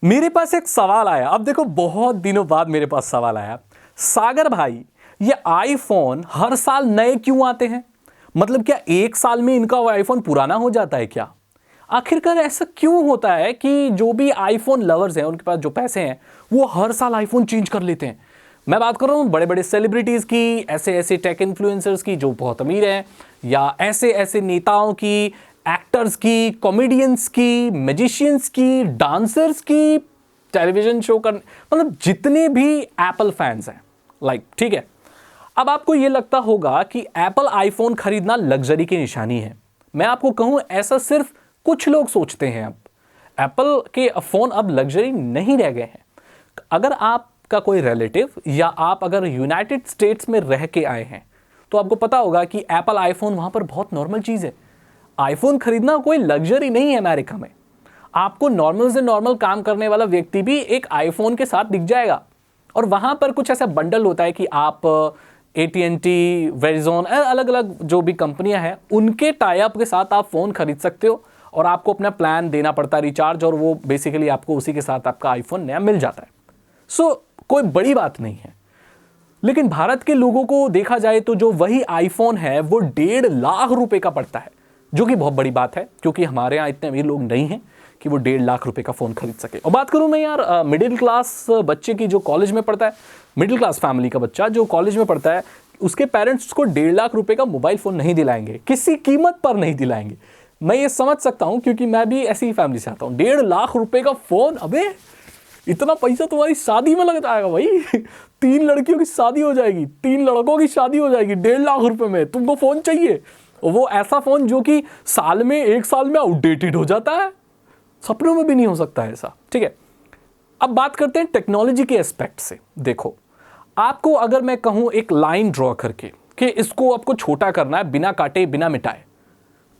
मेरे पास एक सवाल आया। अब देखो, बहुत दिनों बाद मेरे पास सवाल आया। सागर भाई, ये आईफोन हर साल नए क्यों आते हैं? मतलब क्या एक साल में इनका वो आईफोन पुराना हो जाता है क्या? आखिरकार ऐसा क्यों होता है कि जो भी आईफोन लवर्स हैं, उनके पास जो पैसे हैं, वो हर साल आईफोन चेंज कर लेते हैं? मैं बात कर रहा हूँ बड़े बड़े सेलिब्रिटीज की, ऐसे ऐसे टेक इन्फ्लुएंसर्स की जो बहुत अमीर हैं, या ऐसे ऐसे नेताओं की, एक्टर्स की, कॉमेडियंस की, मैजिशियंस की, डांसर्स की, टेलीविजन शो कर, मतलब जितने भी एप्पल फैंस हैं, ठीक है। अब आपको यह लगता होगा कि एप्पल आईफोन खरीदना लग्जरी की निशानी है। मैं आपको कहूं, ऐसा सिर्फ कुछ लोग सोचते हैं। अब एप्पल के फोन अब लग्जरी नहीं रह गए हैं। अगर आपका कोई रिलेटिव या आप अगर यूनाइटेड स्टेट्स में रह के आए हैं, तो आपको पता होगा कि एप्पल आईफोन वहां पर बहुत नॉर्मल चीज है। आईफोन खरीदना कोई लग्जरी नहीं है अमेरिका में। आपको नॉर्मल से नॉर्मल काम करने वाला व्यक्ति भी एक आईफोन के साथ दिख जाएगा। और वहां पर कुछ ऐसा बंडल होता है कि आप AT&T, वेरिजोन, अलग अलग जो भी कंपनियां हैं, उनके टाई अप के साथ आप फोन खरीद सकते हो और आपको अपना प्लान देना पड़ता है, रिचार्ज, और वो बेसिकली आपको उसी के साथ आपका आईफोन नया मिल जाता है। कोई बड़ी बात नहीं है। लेकिन भारत के लोगों को देखा जाए तो जो वही आईफोन है वो 1.5 लाख रुपए का पड़ता है, जो कि बहुत बड़ी बात है, क्योंकि हमारे यहाँ इतने अमीर लोग नहीं हैं कि वो 1.5 लाख रुपए का फोन खरीद सके। और बात करूं मैं यार मिडिल क्लास बच्चे की, जो कॉलेज में पढ़ता है, मिडिल क्लास फैमिली का बच्चा जो कॉलेज में पढ़ता है, उसके पेरेंट्स उसको 1.5 लाख रुपए का मोबाइल फोन नहीं दिलाएंगे, किसी कीमत पर नहीं दिलाएंगे। मैं ये समझ सकता हूं, क्योंकि मैं भी ऐसी ही फैमिली से आता हूं। 1.5 लाख रुपए का फोन, अबे इतना पैसा तुम्हारी शादी में लग जाएगा भाई। 3 लड़कियों की शादी हो जाएगी, 3 लड़कों की शादी हो जाएगी 1.5 लाख रुपए में, तुमको फोन चाहिए? और वो ऐसा फोन जो कि एक साल में आउटडेटेड हो जाता है। सपनों में भी नहीं हो सकता है ऐसा, ठीक है। अब बात करते हैं टेक्नोलॉजी के एस्पेक्ट से। देखो, आपको अगर मैं कहूं एक लाइन ड्रॉ करके कि इसको आपको छोटा करना है बिना काटे बिना मिटाए,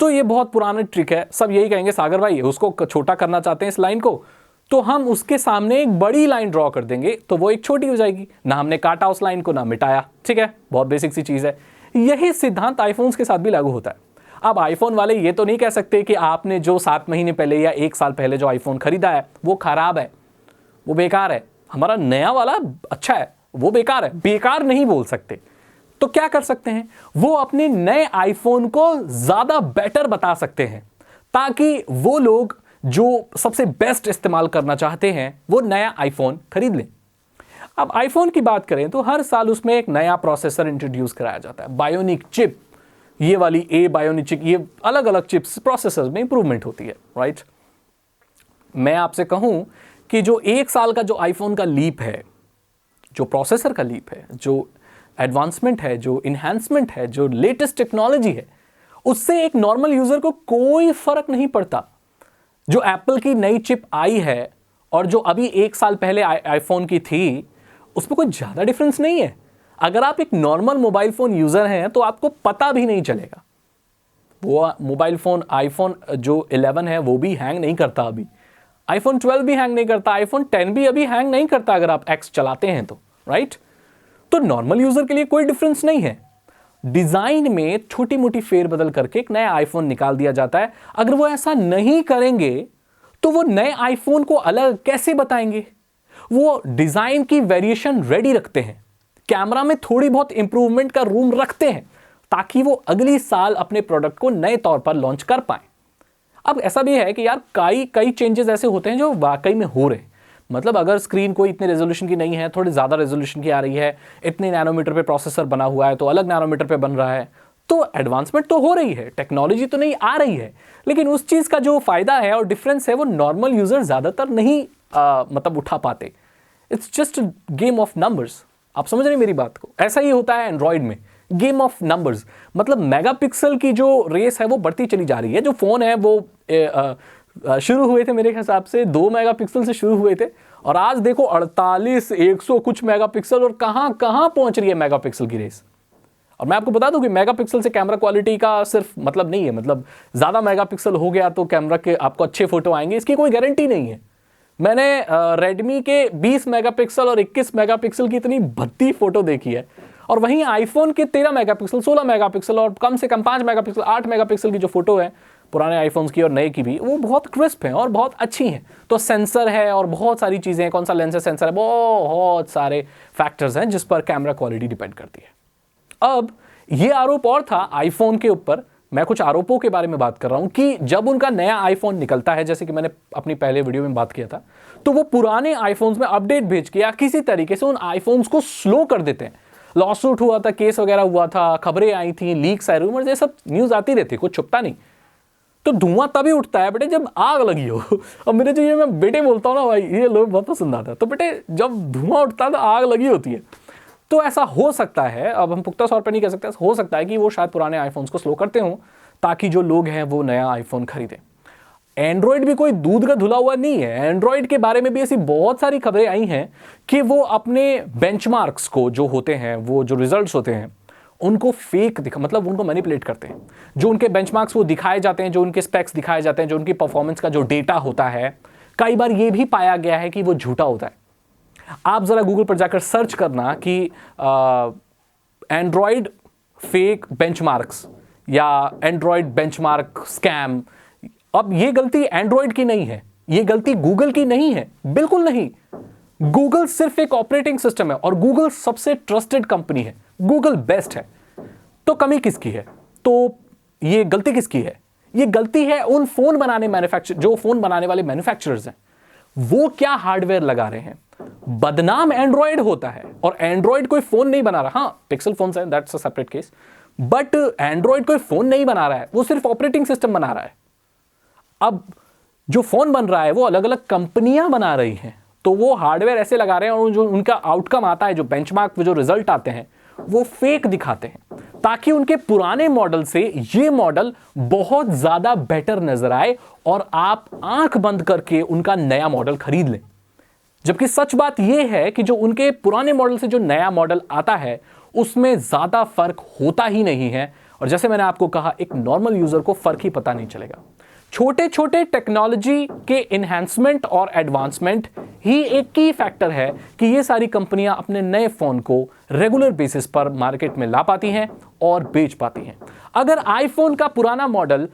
तो ये बहुत पुराना ट्रिक है। सब यही कहेंगे, सागर भाई उसको छोटा करना चाहते हैं इस लाइन को, तो हम उसके सामने एक बड़ी लाइन ड्रॉ कर देंगे, तो वो एक छोटी हो जाएगी। ना हमने काटा उस लाइन को, ना मिटाया, ठीक है। बहुत बेसिक सी चीज है। यही सिद्धांत आईफोन्स के साथ भी लागू होता है। अब आईफोन वाले ये तो नहीं कह सकते कि आपने जो 7 महीने पहले या 1 साल पहले जो आईफोन खरीदा है वो खराब है, वो बेकार है, हमारा नया वाला अच्छा है, वो बेकार है। बेकार नहीं बोल सकते। तो क्या कर सकते हैं, वो अपने नए आईफोन को ज्यादा बेटर बता सकते हैं, ताकि वो लोग जो सबसे बेस्ट इस्तेमाल करना चाहते हैं वो नया आईफोन खरीद लें। अब आईफोन की बात करें तो हर साल उसमें एक नया प्रोसेसर इंट्रोड्यूस कराया जाता है, बायोनिक चिप, ये वाली बायोनिक चिप, ये अलग अलग चिप्स प्रोसेसर में इंप्रूवमेंट होती है, राइट। मैं आपसे कहूं कि जो 1 साल का जो आईफोन का लीप है, जो प्रोसेसर का लीप है, जो एडवांसमेंट है, जो इन्हांसमेंट है, जो लेटेस्ट टेक्नोलॉजी है, उससे एक नॉर्मल यूजर को कोई फर्क नहीं पड़ता। जो एप्पल की नई चिप आई है और जो अभी 1 साल पहले आईफोन की थी, उसमें कोई ज्यादा डिफरेंस नहीं है। अगर आप एक नॉर्मल मोबाइल फोन यूजर हैं तो आपको पता भी नहीं चलेगा। वो मोबाइल फोन आईफोन जो 11 है वो भी हैंग नहीं करता, अभी आईफोन 12 भी हैंग नहीं करता, आईफोन 10 भी अभी हैंग नहीं करता अगर आप एक्स चलाते हैं तो, राइट। तो नॉर्मल यूजर के लिए कोई डिफरेंस नहीं है। डिजाइन में छोटी मोटी फेरबदल करके एक नया आईफोन निकाल दिया जाता है। अगर वो ऐसा नहीं करेंगे तो वो नए आईफोन को अलग कैसे बताएंगे? वो डिजाइन की वेरिएशन रेडी रखते हैं, कैमरा में थोड़ी बहुत इंप्रूवमेंट का रूम रखते हैं, ताकि वो अगली साल अपने प्रोडक्ट को नए तौर पर लॉन्च कर पाए। अब ऐसा भी है कि यार कई चेंजेस ऐसे होते हैं जो वाकई में हो रहे हैं। मतलब अगर स्क्रीन कोई इतने रेजोल्यूशन की नहीं है, थोड़ी ज़्यादा रेजोल्यूशन की आ रही है, इतने नैनोमीटर पे प्रोसेसर बना हुआ है तो अलग नैनोमीटर पे बन रहा है, तो एडवांसमेंट तो हो रही है, टेक्नोलॉजी तो नहीं आ रही है, लेकिन उस चीज़ का जो फायदा है और डिफरेंस है वो नॉर्मल यूजर ज़्यादातर नहीं मतलब उठा पाते। It's just game of numbers. आप समझ रहे हैं मेरी बात को? ऐसा ही होता है एंड्रॉयड में, गेम ऑफ नंबर्स। मतलब मेगापिक्सल की जो रेस है वो बढ़ती चली जा रही है। जो फोन है वो शुरू हुए थे मेरे हिसाब से 2 मेगापिक्सल से शुरू हुए थे, और आज देखो 48, 100 कुछ मेगापिक्सल, और कहां कहां पहुंच रही है मेगापिक्सल की रेस। और मैं आपको बता दूं कि मेगापिक्सल से कैमरा क्वालिटी का सिर्फ मतलब नहीं है, मतलब ज्यादा मेगापिक्सल हो गया तो कैमरा के आपको अच्छे फोटो आएंगे, इसकी कोई गारंटी नहीं है। मैंने रेडमी के 20 मेगापिक्सल और 21 मेगापिक्सल की इतनी भद्दी फोटो देखी है, और वहीं आईफोन के 13 मेगापिक्सल, 16 मेगापिक्सल और कम से कम 5 मेगापिक्सल, 8 मेगापिक्सल की जो फोटो है पुराने आईफोन्स की और नए की भी, वो बहुत क्रिस्प हैं और बहुत अच्छी हैं। तो सेंसर है और बहुत सारी चीज़ें हैं, कौन सा लेंस है, सेंसर है, बहुत सारे फैक्टर्स हैं जिस पर कैमरा क्वालिटी डिपेंड करती है। अब ये आरोप और था आईफोन के ऊपर, मैं कुछ आरोपों के बारे में बात कर रहा हूं कि जब उनका नया आईफोन निकलता है, जैसे कि मैंने अपनी पहले वीडियो में बात किया था, तो वो पुराने आईफोन्स में अपडेट भेज के या किसी तरीके से उन आईफोन्स को स्लो कर देते हैं। लॉसूट हुआ था, केस वगैरह हुआ था, खबरें आई थी, लीक्स आए, रूमर्स, ये सब न्यूज आती रहती, कुछ छुपता नहीं। तो धुआं तभी उठता है बेटे जब आग लगी हो। अब मेरे जो ये मैं बेटे बोलता हूँ ना भाई, ये लोग बहुत पसंद आता है। तो बेटे जब धुआं उठता है तो आग लगी होती है। तो ऐसा हो सकता है, अब हम पुख्ता तौर पर नहीं कह सकते, हो सकता है कि वो शायद पुराने आईफोन्स को स्लो करते हों ताकि जो लोग हैं वो नया आईफोन खरीदें। एंड्रॉयड भी कोई दूध का धुला हुआ नहीं है। एंड्रॉयड के बारे में भी ऐसी बहुत सारी खबरें आई हैं कि वो अपने बेंचमार्क्स को जो होते हैं, वो जो रिजल्ट्स होते हैं, उनको फेक मतलब उनको मैनिपुलेट करते हैं। जो उनके बेंचमार्क्स वो दिखाए जाते हैं, जो उनके स्पेक्स दिखाए जाते हैं, जो उनकी परफॉर्मेंस का जो डेटा होता है, कई बार ये भी पाया गया है कि वो झूठा होता है। आप जरा गूगल पर जाकर सर्च करना कि एंड्रॉयड फेक बेंचमार्क्स या एंड्रॉयड बेंचमार्क स्कैम। अब ये गलती एंड्रॉयड की नहीं है, ये गलती गूगल की नहीं है, बिल्कुल नहीं। गूगल सिर्फ एक ऑपरेटिंग सिस्टम है और गूगल सबसे ट्रस्टेड कंपनी है, गूगल बेस्ट है। तो कमी किसकी है? तो ये गलती किसकी है? ये गलती है उन फोन बनाने जो फोन बनाने वाले मैन्युफैक्चरर्स हैं, वो क्या हार्डवेयर लगा रहे हैं। बदनाम एंड्रॉयड होता है और एंड्रॉयड कोई फोन नहीं बना रहा। हाँ, पिक्सल फोन्स हैं, that's a separate case, but Android कोई फोन नहीं बना रहा है, वो सिर्फ ऑपरेटिंग सिस्टम बना रहा है। अब जो फोन बन रहा है वो अलग अलग कंपनियां बना रही हैं, तो वो हार्डवेयर ऐसे लगा रहे हैं और जो उनका आउटकम आता है, जो बेंचमार्क, जो रिजल्ट आते हैं, वो फेक दिखाते हैं ताकि उनके पुराने मॉडल से ये मॉडल बहुत ज्यादा बेटर नजर आए और आप आंख बंद करके उनका नया मॉडल खरीद लें। जबकि सच बात यह है कि जो उनके पुराने मॉडल से जो नया मॉडल आता है उसमें ज्यादा फर्क होता ही नहीं है। और जैसे मैंने आपको कहा, एक नॉर्मल यूजर को फर्क ही पता नहीं चलेगा। छोटे छोटे टेक्नोलॉजी के इन्हांसमेंट और एडवांसमेंट ही एक की फैक्टर है कि ये सारी कंपनियां अपने नए फोन को रेगुलर बेसिस पर मार्केट में ला पाती हैं और बेच पाती हैं। अगर आईफोन का पुराना मॉडल,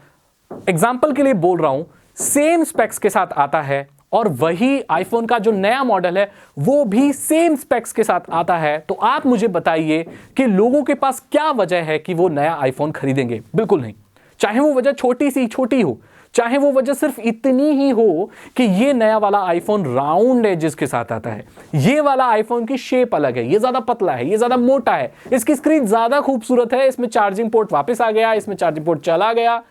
एग्जाम्पल के लिए बोल रहा हूं, सेम स्पेक्स के साथ आता है और वही आईफोन का जो नया मॉडल है वो भी सेम स्पेक्स के साथ आता है, तो आप मुझे बताइए कि लोगों के पास क्या वजह है कि वो नया आईफोन खरीदेंगे? बिल्कुल नहीं। चाहे वो वजह छोटी हो, चाहे वो वजह सिर्फ इतनी ही हो कि ये नया वाला आईफोन राउंड एजेस के साथ आता है, ये वाला आईफोन की शेप अलग है, ये ज्यादा पतला है, ये ज्यादा मोटा है, इसकी स्क्रीन ज्यादा खूबसूरत है, इसमें चार्जिंग पोर्ट वापस आ गया, इसमें चार्जिंग पोर्ट चला गया।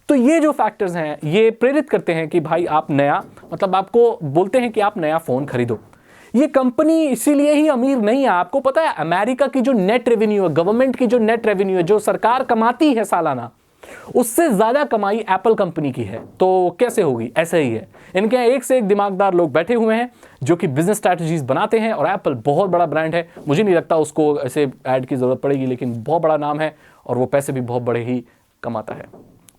तो ये जो फैक्टर्स हैं ये प्रेरित करते हैं कि भाई आप नया, मतलब आपको बोलते हैं कि आप नया फोन खरीदो। ये कंपनी इसीलिए ही अमीर नहीं है। आपको पता है अमेरिका की जो नेट रेवेन्यू है, गवर्नमेंट की जो नेट रेवेन्यू है, जो सरकार कमाती है सालाना, उससे ज्यादा कमाई एप्पल कंपनी की है। तो कैसे होगी? ऐसे ही है। इनके यहाँ एक से एक दिमागदार लोग बैठे हुए हैं जो कि बिजनेस स्ट्रैटेजीज बनाते हैं। और एप्पल बहुत बड़ा ब्रांड है, मुझे नहीं लगता उसको ऐसे ऐड की जरूरत पड़ेगी, लेकिन बहुत बड़ा नाम है और वो पैसे भी बहुत बड़े ही कमाता है।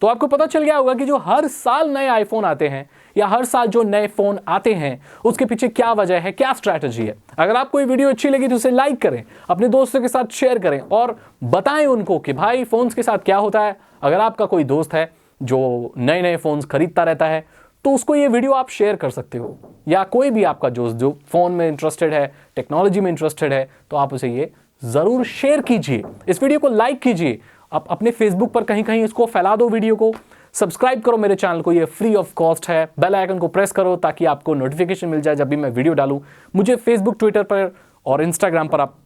तो आपको पता चल गया होगा कि जो हर साल नए आईफोन आते हैं या हर साल जो नए फोन आते हैं उसके पीछे क्या वजह है, क्या स्ट्रैटेजी है। अगर आपको ये वीडियो अच्छी लगी तो उसे लाइक करें, अपने दोस्तों के साथ शेयर करें और बताएं उनको कि भाई फोन्स के साथ क्या होता है। अगर आपका कोई दोस्त है जो नए नए फोन्स खरीदता रहता है तो उसको ये वीडियो आप शेयर कर सकते हो, या कोई भी आपका दोस्त जो फोन में इंटरेस्टेड है, टेक्नोलॉजी में इंटरेस्टेड है, तो आप उसे ये जरूर शेयर कीजिए। इस वीडियो को लाइक कीजिए, आप अपने फेसबुक पर कहीं कहीं इसको फैला दो वीडियो को। सब्सक्राइब करो मेरे चैनल को, ये फ्री ऑफ कॉस्ट है। बेल आइकन को प्रेस करो ताकि आपको नोटिफिकेशन मिल जाए जब भी मैं वीडियो डालूं। मुझे फेसबुक, ट्विटर पर और इंस्टाग्राम पर आप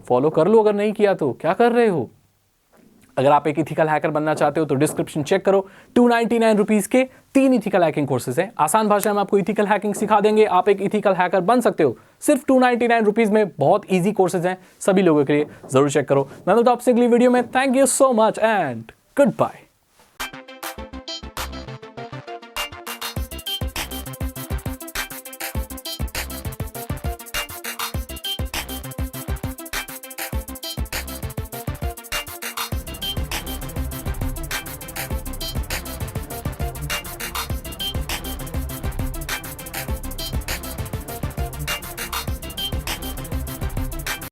फॉलो कर लो, अगर नहीं किया तो क्या कर रहे हो। अगर आप एक इथिकल हैकर बनना चाहते हो तो डिस्क्रिप्शन चेक करो, 299 रुपीज के 3 इथिकल हैकिंग कोर्सेज हैं। आसान भाषा में आपको इथिकल हैकिंग सिखा देंगे, आप एक इथिकल हैकर बन सकते हो सिर्फ 299 रुपीज में। बहुत इजी कोर्सेज हैं सभी लोगों के लिए, जरूर चेक करो। मैं मिलता हूं आपसे अगली वीडियो में। Thank you so much and good bye.